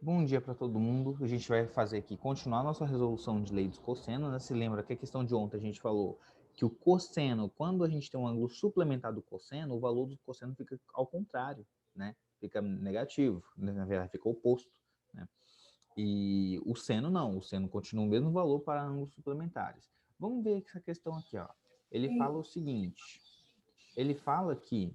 Bom dia para todo mundo. A gente vai fazer aqui, continuar nossa resolução de lei dos cossenos, né? Se lembra que a questão de ontem a gente falou que o cosseno, quando a gente tem um ângulo suplementar do cosseno, o valor do cosseno fica ao contrário, né? Fica negativo, na verdade fica oposto, né? E o seno não, o seno continua o mesmo valor para ângulos suplementares. Vamos ver essa questão aqui, ó. Ele fala o seguinte, ele fala que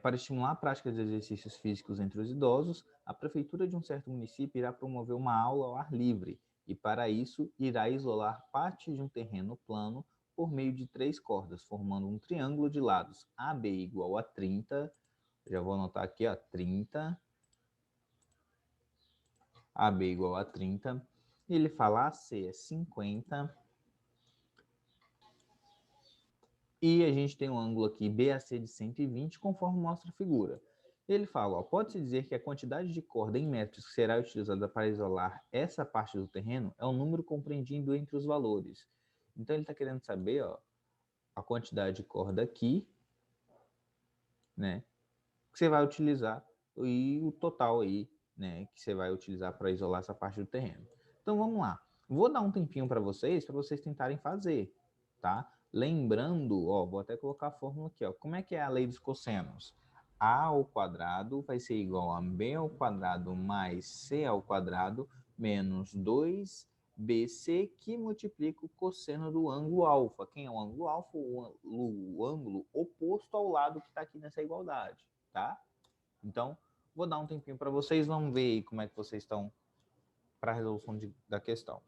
para estimular a prática de exercícios físicos entre os idosos, a prefeitura de um certo município irá promover uma aula ao ar livre e, para isso, irá isolar parte de um terreno plano por meio de 3 cordas, formando um triângulo de lados AB igual a 30, já vou anotar aqui, ó, 30, AB igual a 30, e ele fala AC é 50, e a gente tem um ângulo aqui BAC de 120, conforme mostra a figura. Ele fala, pode-se dizer que a quantidade de corda em metros que será utilizada para isolar essa parte do terreno é o número compreendido entre os valores. Então ele está querendo saber, ó, a quantidade de corda aqui, né, que você vai utilizar e o total aí, né, que você vai utilizar para isolar essa parte do terreno. Então vamos lá. Vou dar um tempinho para vocês tentarem fazer, tá? Lembrando, ó, vou até colocar a fórmula aqui, ó. Como é que é a lei dos cossenos? A ao quadrado vai ser igual a B ao quadrado mais C ao quadrado menos 2BC que multiplica o cosseno do ângulo alfa. Quem é o ângulo alfa? O ângulo oposto ao lado que está aqui nessa igualdade, tá? Então, vou dar um tempinho para vocês, vamos ver aí como é que vocês estão para a resolução da questão.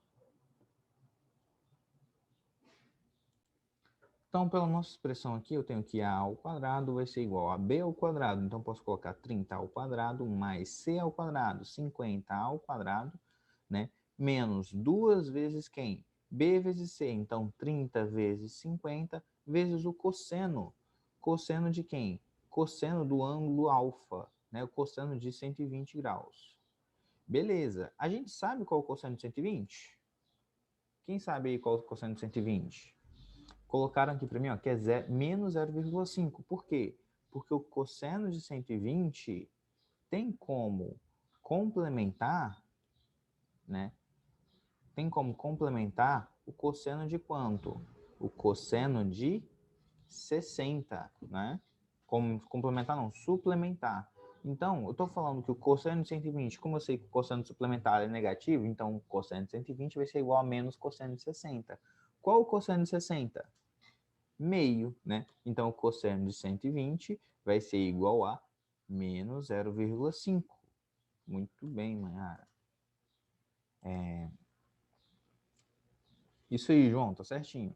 Então, pela nossa expressão aqui, eu tenho que A ao quadrado vai ser igual a B ao quadrado. Então, posso colocar 30 ao quadrado mais C ao quadrado, 50 ao quadrado, né? Menos 2 vezes quem? B vezes C. Então, 30 vezes 50 vezes o cosseno. Cosseno de quem? Cosseno do ângulo alfa, né? O cosseno de 120 graus. Beleza. A gente sabe qual é o cosseno de 120? Quem sabe aí qual é o cosseno de 120? Colocaram aqui para mim, ó, que é menos 0,5. Por quê? Porque o cosseno de 120 tem como complementar, né? Tem como complementar o cosseno de quanto? O cosseno de 60, né? Como complementar não, suplementar. Então, eu estou falando que o cosseno de 120, como eu sei que o cosseno suplementar é negativo, então o cosseno de 120 vai ser igual a menos cosseno de 60. Qual o cosseno de 60? Meio, né? Então, o cosseno de 120 vai ser igual a menos 0,5. Muito bem, Mayara. Isso aí, João, tá certinho.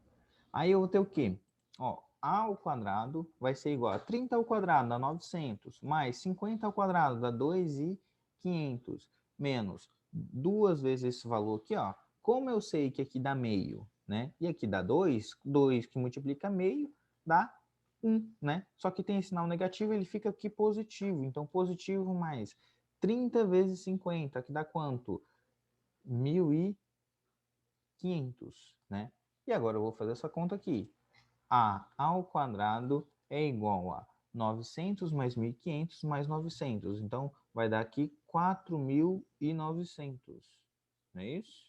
Aí eu vou ter o quê? Ó, A ao quadrado vai ser igual a 30 ao quadrado, dá 900, mais 50 ao quadrado, dá 2.500, menos 2 vezes esse valor aqui, ó. Como eu sei que aqui dá meio, né? E aqui dá 2, 2 que multiplica meio, dá 1, né? Só que tem esse sinal negativo, ele fica aqui positivo. Então, positivo mais 30 vezes 50, que dá quanto? 1.500, né? E agora eu vou fazer essa conta aqui. A ao quadrado é igual a 900 mais 1.500 mais 900. Então, vai dar aqui 4.900. Não é isso?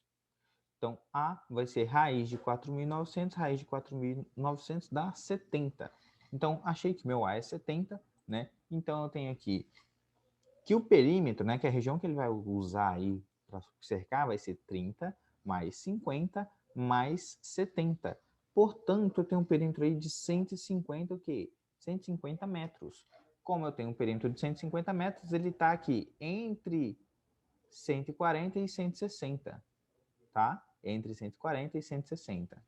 Então, A vai ser raiz de 4.900, raiz de 4.900 dá 70. Então, achei que meu A é 70, né? Então, eu tenho aqui que o perímetro, né, que é a região que ele vai usar aí para cercar, vai ser 30 mais 50 mais 70. Portanto, eu tenho um perímetro aí de 150 o quê? 150 metros. Como eu tenho um perímetro de 150 metros, ele está aqui entre 140 e 160, tá? Entre 140 e 160.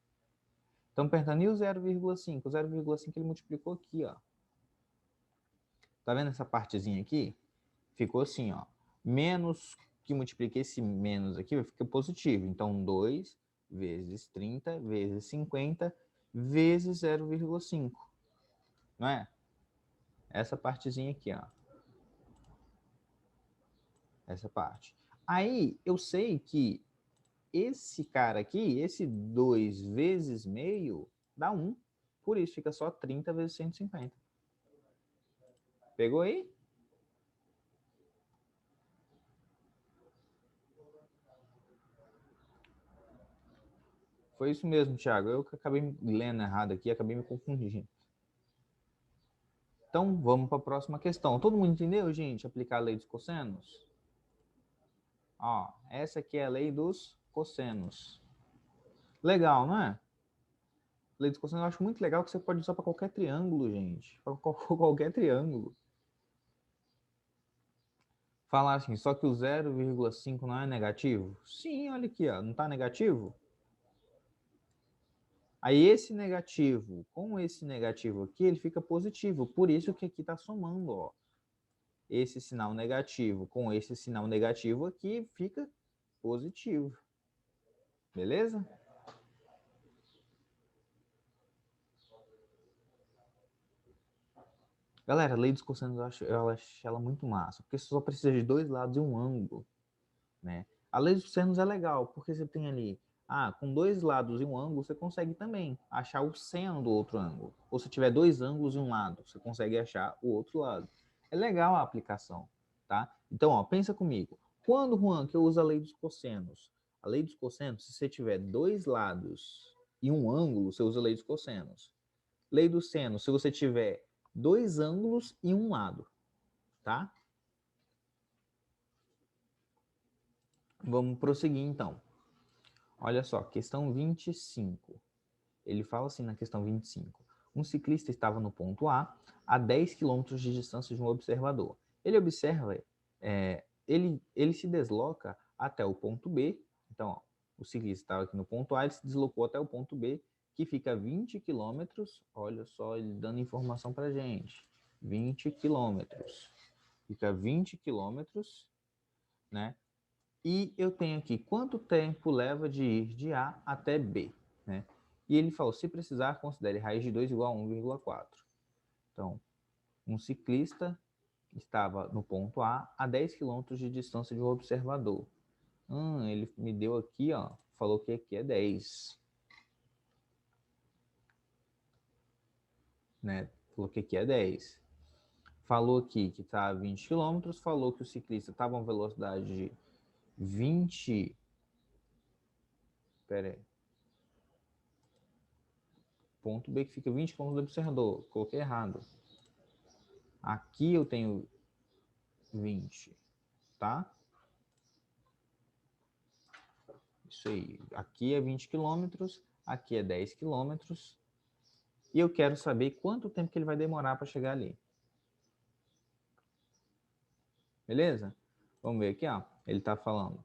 Então, perguntando, e o 0,5? O 0,5 ele multiplicou aqui, ó. Tá vendo essa partezinha aqui? Ficou assim, ó. Menos que multiplique esse menos aqui, fica positivo. Então, 2 vezes 30 vezes 50 vezes 0,5. Não é? Essa partezinha aqui, ó. Essa parte. Aí, eu sei que esse cara aqui, esse 2 vezes meio, dá 1. Por isso, fica só 30 vezes 150. Pegou aí? Foi isso mesmo, Thiago. Eu que acabei lendo errado aqui, acabei me confundindo. Então, vamos para a próxima questão. Todo mundo entendeu, gente, aplicar a lei dos cossenos? Ó, essa aqui é a lei dos cossenos. Legal, não é? Lei dos cossenos eu acho muito legal que você pode usar para qualquer triângulo, gente. Para qualquer triângulo. Falar assim, só que o 0,5 não é negativo? Sim, olha aqui, ó, não está negativo? Aí esse negativo com esse negativo aqui, ele fica positivo. Por isso que aqui está somando, ó. Esse sinal negativo com esse sinal negativo aqui fica positivo. Beleza? Galera, a lei dos cossenos eu acho ela muito massa, porque você só precisa de dois lados e um ângulo, né? A lei dos cossenos é legal, porque você tem ali, com dois lados e um ângulo, você consegue também achar o seno do outro ângulo. Ou se tiver dois ângulos e um lado, você consegue achar o outro lado. É legal a aplicação, tá? Então, ó, pensa comigo. Quando, Juan, que eu uso a lei dos cossenos? A lei dos cossenos, se você tiver dois lados e um ângulo, você usa a lei dos cossenos. Lei do seno, se você tiver dois ângulos e um lado, tá? Vamos prosseguir então. Olha só, questão 25. Ele fala assim na questão 25. Um ciclista estava no ponto a 10 quilômetros de distância de um observador. Ele observa, ele se desloca até o ponto B. Então, ó, o ciclista estava aqui no ponto A, ele se deslocou até o ponto B, que fica a 20 quilômetros. Olha só, ele dando informação para gente. 20 quilômetros. Fica 20 quilômetros, né? E eu tenho aqui quanto tempo leva de ir de A até B, né? E ele falou, se precisar, considere raiz de 2 igual a 1,4. Então, um ciclista estava no ponto a 10 quilômetros de distância de um observador. Ele me deu aqui, ó, falou que aqui é 10. Né? Falou que aqui é 10. Falou aqui que está a 20 quilômetros, falou que o ciclista estava a uma velocidade de 20... Pera aí. Ponto B que fica 20 km do observador. Coloquei errado. Aqui eu tenho 20, tá? Isso aí. Aqui é 20 quilômetros, aqui é 10 quilômetros. E eu quero saber quanto tempo que ele vai demorar para chegar ali. Beleza? Vamos ver aqui, ó. Ele está falando.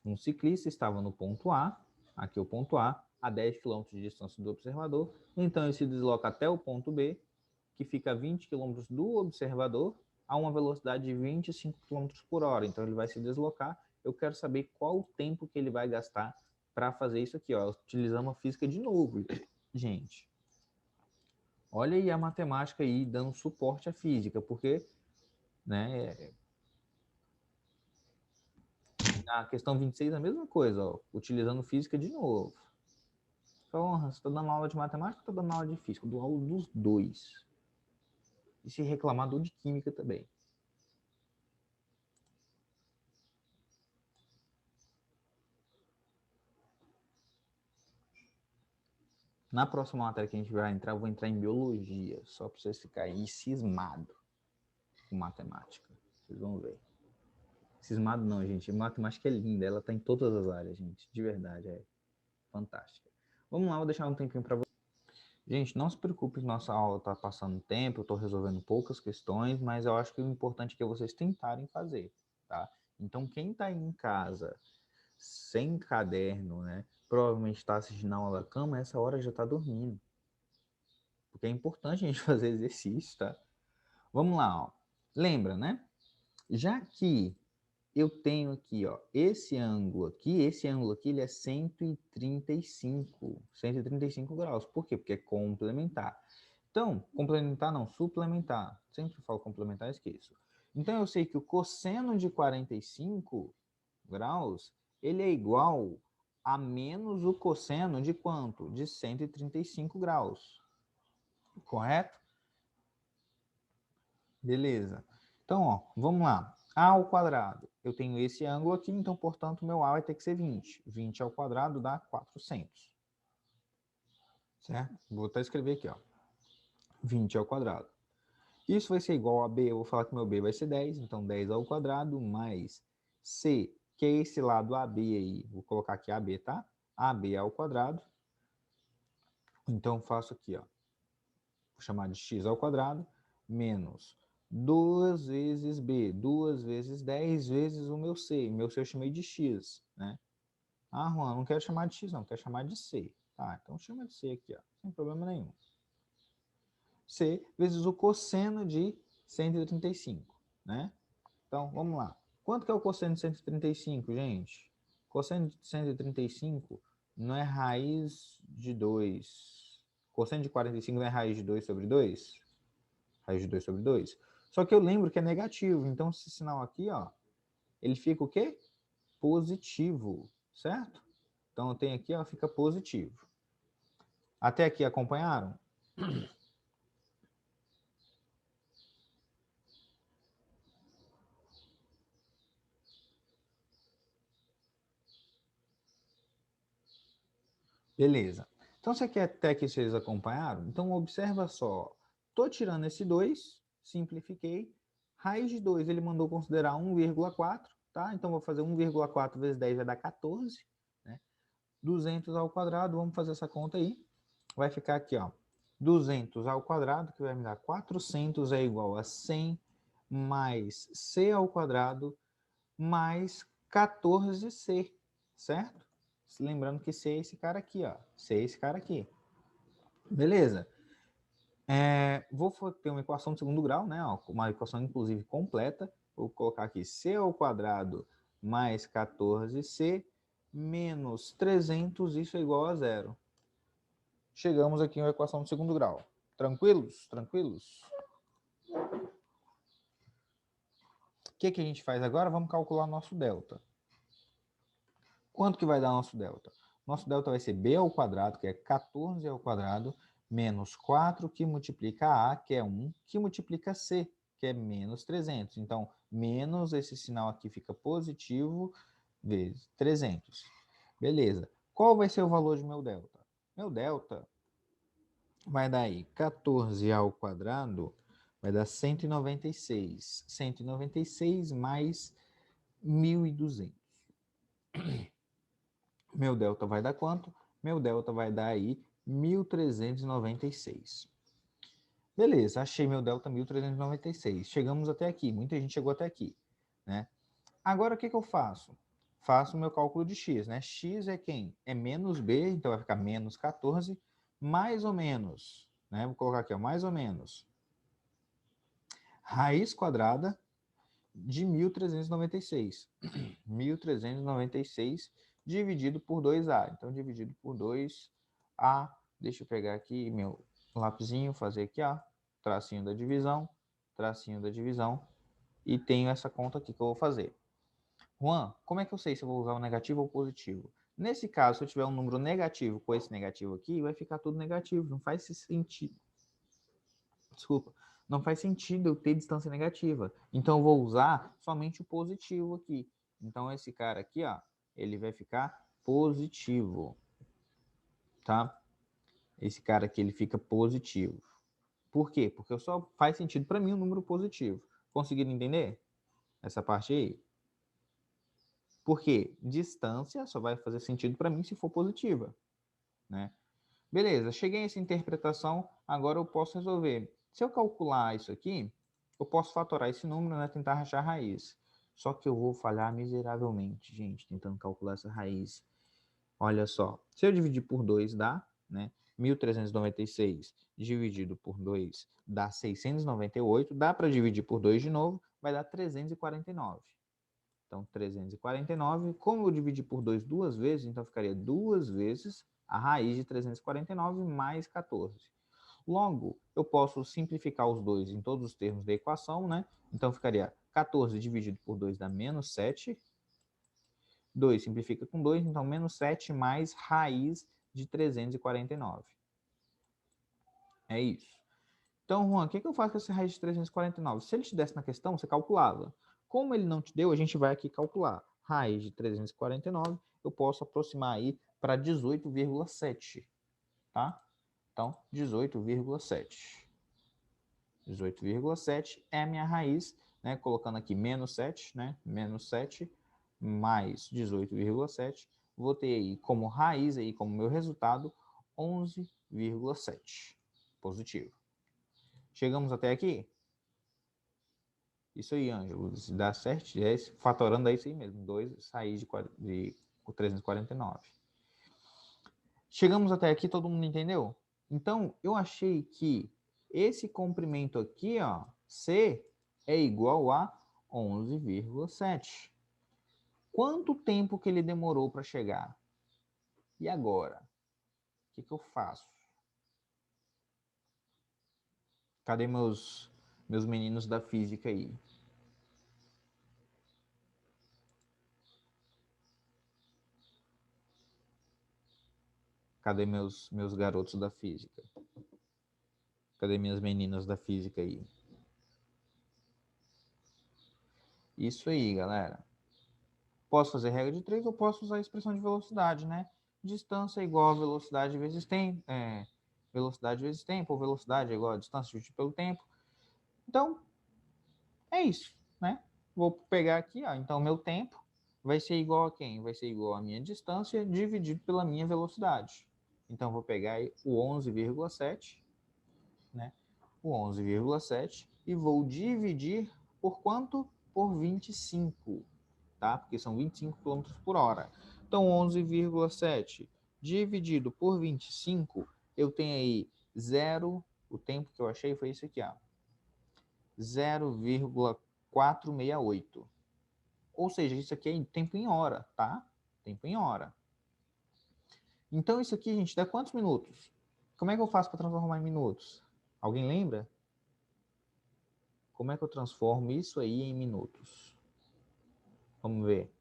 Um ciclista estava no ponto A, aqui é o ponto a 10 km de distância do observador. Então ele se desloca até o ponto B, que fica a 20 km do observador, a uma velocidade de 25 km por hora. Então ele vai se deslocar. Eu quero saber qual o tempo que ele vai gastar para fazer isso aqui, ó, utilizando a física de novo, gente. Olha aí a matemática aí dando suporte à física, porque, né, na questão 26 é a mesma coisa, ó, utilizando física de novo. Então, você está dando aula de matemática ou está dando aula de física? Eu dou aula dos dois. E se reclamar, dou de química também. Na próxima matéria que a gente vai entrar, eu vou entrar em biologia, só para vocês ficarem cismados com matemática. Vocês vão ver. Cismado não, gente. Matemática é linda, ela está em todas as áreas, gente. De verdade, é fantástica. Vamos lá, vou deixar um tempinho para vocês. Gente, não se preocupe que nossa aula está passando tempo, eu estou resolvendo poucas questões, mas eu acho que o importante é que vocês tentarem fazer, tá? Então, quem está em casa sem caderno, né, provavelmente está assistindo a aula da cama, essa hora já está dormindo. Porque é importante a gente fazer exercício, tá? Vamos lá, ó. Lembra, né? Já que eu tenho aqui, ó, esse ângulo aqui, ele é 135 graus. Por quê? Porque é complementar. Então, complementar não, suplementar. Sempre falo complementar, esqueço. Então, eu sei que o cosseno de 45 graus, ele é igual a menos o cosseno de quanto? De 135 graus. Correto? Beleza. Então, ó, vamos lá. A ao quadrado. Eu tenho esse ângulo aqui, então, portanto, meu A vai ter que ser 20. 20 ao quadrado dá 400. certo? Vou até escrever aqui, ó. 20 ao quadrado. Isso vai ser igual a b, eu vou falar que meu b vai ser 10, então 10 ao quadrado mais c, que é esse lado AB aí, vou colocar aqui AB, tá? AB ao quadrado. Então, faço aqui, ó. Vou chamar de x ao quadrado, menos 2 vezes b, 2 vezes 10 vezes o meu c. Meu c eu chamei de x, né? Ah, Juan, não quero chamar de x, não, quero chamar de c. Tá, então chama de c aqui, ó, sem problema nenhum. C vezes o cosseno de 135, né? Então, vamos lá. Quanto que é o cosseno de 135, gente? Cosseno de 135 não é raiz de 2. Cosseno de 45 não é raiz de 2 sobre 2? Raiz de 2 sobre 2. Só que eu lembro que é negativo, então esse sinal aqui, ó, ele fica o quê? Positivo, certo? Então eu tenho aqui, ó, fica positivo. Até aqui acompanharam? Beleza. Então, se aqui até que vocês acompanharam, então observa só. Estou tirando esse 2, simplifiquei. Raiz de 2 ele mandou considerar 1,4, tá? Então, vou fazer 1,4 vezes 10 vai dar 14, né? 200 ao quadrado, vamos fazer essa conta aí. Vai ficar aqui, ó. 200 ao quadrado, que vai me dar 400 é igual a 100 mais c ao quadrado mais 14c, certo? Lembrando que C é esse cara aqui, ó. C é esse cara aqui. Beleza. Vou ter uma equação de segundo grau, né? Ó, uma equação, inclusive, completa. Vou colocar aqui C ao quadrado mais 14C menos 300, isso é igual a zero. Chegamos aqui em uma equação de segundo grau. Tranquilos? Tranquilos? O que a gente faz agora? Vamos calcular nosso delta. Quanto que vai dar nosso delta? Nosso delta vai ser b ao quadrado, que é 14 ao quadrado, menos 4, que multiplica a, que é 1, que multiplica c, que é menos 300. Então, menos esse sinal aqui fica positivo, vezes 300. Beleza. Qual vai ser o valor de meu delta? Meu delta vai dar aí 14 ao quadrado, vai dar 196. 196 mais 1.200. Meu delta vai dar quanto? Meu delta vai dar aí 1.396. Beleza, achei meu delta 1.396. Chegamos até aqui, muita gente chegou até aqui, né? Agora o que eu faço? Faço o meu cálculo de x, né? X é quem? É menos b, então vai ficar menos 14, mais ou menos, né? Vou colocar aqui, ó, mais ou menos. Raiz quadrada de 1.396. 1.396 dividido por 2A. Então, dividido por 2A. Deixa eu pegar aqui meu lapisinho, fazer aqui, ó, tracinho da divisão, e tenho essa conta aqui que eu vou fazer. Juan, como é que eu sei se eu vou usar o negativo ou o positivo? Nesse caso, se eu tiver um número negativo com esse negativo aqui, vai ficar tudo negativo, não faz sentido. Desculpa, não faz sentido eu ter distância negativa. Então, eu vou usar somente o positivo aqui. Então, esse cara aqui, ó, ele vai ficar positivo, tá? Esse cara aqui, ele fica positivo. Por quê? Porque só faz sentido para mim um número positivo. Conseguiram entender essa parte aí? Porque distância só vai fazer sentido para mim se for positiva, né? Beleza, cheguei a essa interpretação, agora eu posso resolver. Se eu calcular isso aqui, eu posso fatorar esse número, né, tentar rachar a raiz. Só que eu vou falhar miseravelmente, gente, tentando calcular essa raiz. Olha só, se eu dividir por 2 dá, né, 1.396 dividido por 2 dá 698, dá para dividir por 2 de novo, vai dar 349. Então, 349, como eu dividi por 2 duas vezes, então ficaria 2 vezes a raiz de 349 mais 14. Logo, eu posso simplificar os dois em todos os termos da equação, né? Então, ficaria 14 dividido por 2 dá menos 7. 2 simplifica com 2, então menos 7 mais raiz de 349. É isso. Então, Juan, o que eu faço com essa raiz de 349? Se ele te desse na questão, você calculava. Como ele não te deu, a gente vai aqui calcular. Raiz de 349, eu posso aproximar aí para 18,7, tá? Então, 18,7. 18,7 é a minha raiz, né? Colocando aqui menos 7, né? Menos 7 mais 18,7. Vou ter aí como raiz, aí como meu resultado, 11,7. Positivo. Chegamos até aqui? Isso aí, Ângelo. Se dá certo, fatorando é isso aí mesmo. 2 sair de 349. Chegamos até aqui, todo mundo entendeu? Então, eu achei que esse comprimento aqui, ó, C, é igual a 11,7. Quanto tempo que ele demorou para chegar? E agora? O que eu faço? Cadê meus meninos da física aí? Cadê meus garotos da física? Cadê minhas meninas da física aí? Isso aí, galera. Posso fazer regra de 3 ou posso usar a expressão de velocidade, né? Distância é igual a velocidade vezes tempo. Velocidade vezes tempo, ou velocidade é igual a distância dividido pelo tempo. Então, é isso, né? Vou pegar aqui, ó. Então, meu tempo vai ser igual a quem? Vai ser igual a minha distância dividido pela minha velocidade. Então, vou pegar aí o 11,7, né? O 11,7 e vou dividir por quanto? Por 25, tá? Porque são 25 km por hora. Então, 11,7 dividido por 25, eu tenho aí 0, o tempo que eu achei foi isso aqui, ó. 0,468. Ou seja, isso aqui é tempo em hora, tá? Tempo em hora. Então, isso aqui, gente, dá quantos minutos? Como é que eu faço para transformar em minutos? Alguém lembra? Como é que eu transformo isso aí em minutos? Vamos ver.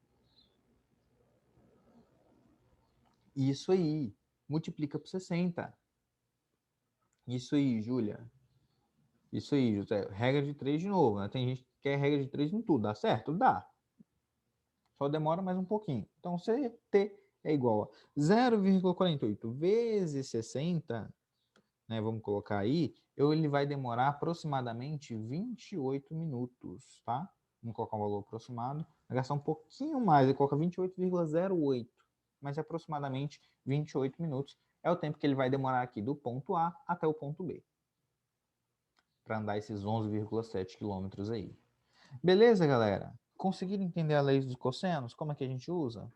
Isso aí. Multiplica por 60. Isso aí, Júlia. Isso aí, José. Regra de 3 de novo, né? Tem gente que quer regra de 3 em tudo. Dá certo? Dá. Só demora mais um pouquinho. Então, CT é igual a 0,48 vezes 60, né? Vamos colocar aí. Ele vai demorar aproximadamente 28 minutos, tá? Vamos colocar um valor aproximado. Vai gastar um pouquinho mais. Ele coloca 28,08. Mas é aproximadamente 28 minutos. É o tempo que ele vai demorar aqui do ponto A até o ponto B. Para andar esses 11,7 quilômetros aí. Beleza, galera? Conseguiram entender a lei dos cossenos? Como é que a gente usa?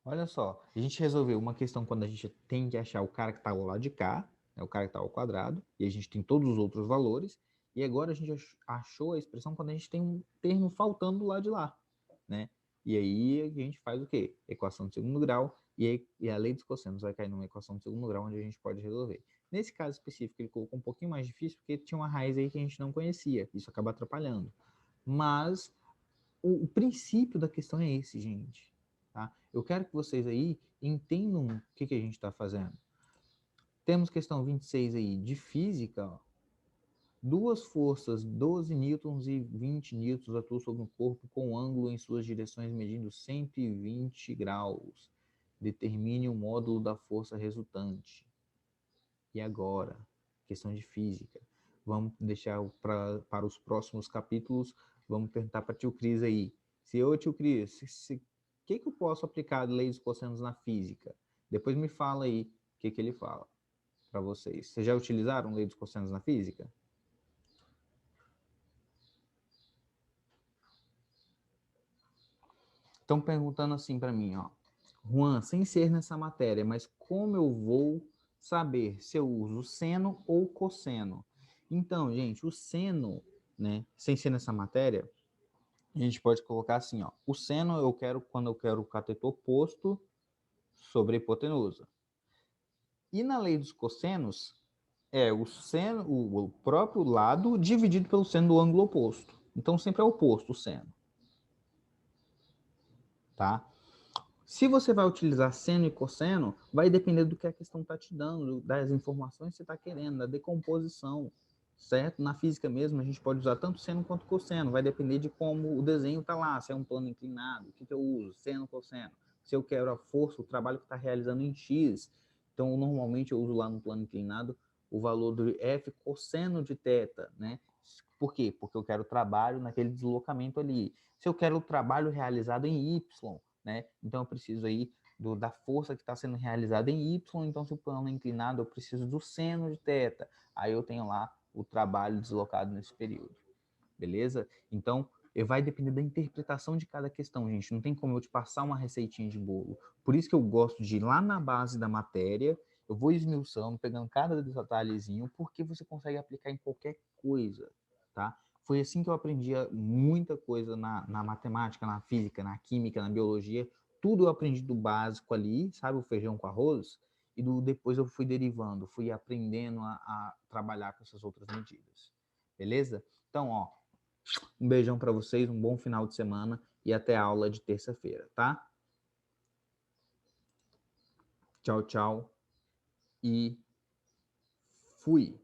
Olha só, a gente resolveu uma questão quando a gente tem que achar o cara que está ao lado de cá, né, o cara que está ao quadrado, e a gente tem todos os outros valores, e agora a gente achou a expressão quando a gente tem um termo faltando do lado de lá, né? E aí a gente faz o quê? Equação de segundo grau, e a lei dos cossenos vai cair numa equação de segundo grau, onde a gente pode resolver. Nesse caso específico, ele colocou um pouquinho mais difícil, porque tinha uma raiz aí que a gente não conhecia, isso acaba atrapalhando. Mas o princípio da questão é esse, gente. Tá? Eu quero que vocês aí entendam o que a gente está fazendo. Temos questão 26 aí de física. Ó. Duas forças, 12 newtons e 20 newtons, atuam sobre um corpo com ângulo em suas direções medindo 120 graus. Determine o módulo da força resultante. E agora? Questão de física. Vamos deixar para os próximos capítulos. Vamos perguntar para o tio Cris aí. Tio Cris, o que eu posso aplicar de leis cossenos na física? Depois me fala aí o que ele fala para vocês. Vocês já utilizaram lei dos cossenos na física? Estão perguntando assim para mim, ó. Juan, sem ser nessa matéria, mas como eu vou saber se eu uso seno ou cosseno? Então, gente, o seno, né, sem ser nessa matéria, a gente pode colocar assim, ó. O seno eu quero quando eu quero o cateto oposto sobre a hipotenusa. E na lei dos cossenos, é o seno, o próprio lado dividido pelo seno do ângulo oposto. Então sempre é oposto o seno. Tá? Se você vai utilizar seno e cosseno, vai depender do que a questão está te dando, das informações que você está querendo, da decomposição, certo? Na física mesmo, a gente pode usar tanto seno quanto cosseno, vai depender de como o desenho está lá, se é um plano inclinado, o que eu uso, seno, cosseno. Se eu quero a força, o trabalho que está realizando em X. Então, normalmente eu uso lá no plano inclinado o valor do F cosseno de θ, né? Por quê? Porque eu quero trabalho naquele deslocamento ali. Se eu quero o trabalho realizado em Y, né? Então eu preciso aí da força que está sendo realizada em Y, então se o plano é inclinado, eu preciso do seno de θ. Aí eu tenho lá o trabalho deslocado nesse período. Beleza? Então, vai depender da interpretação de cada questão, gente. Não tem como eu te passar uma receitinha de bolo. Por isso que eu gosto de ir lá na base da matéria, eu vou esmiuçando, pegando cada detalhezinho, porque você consegue aplicar em qualquer coisa, tá? Foi assim que eu aprendia muita coisa na matemática, na física, na química, na biologia. Tudo eu aprendi do básico ali, sabe? O feijão com arroz. E depois eu fui derivando, fui aprendendo a trabalhar com essas outras medidas. Beleza? Então, ó, um beijão para vocês, um bom final de semana e até a aula de terça-feira, tá? Tchau, tchau e fui!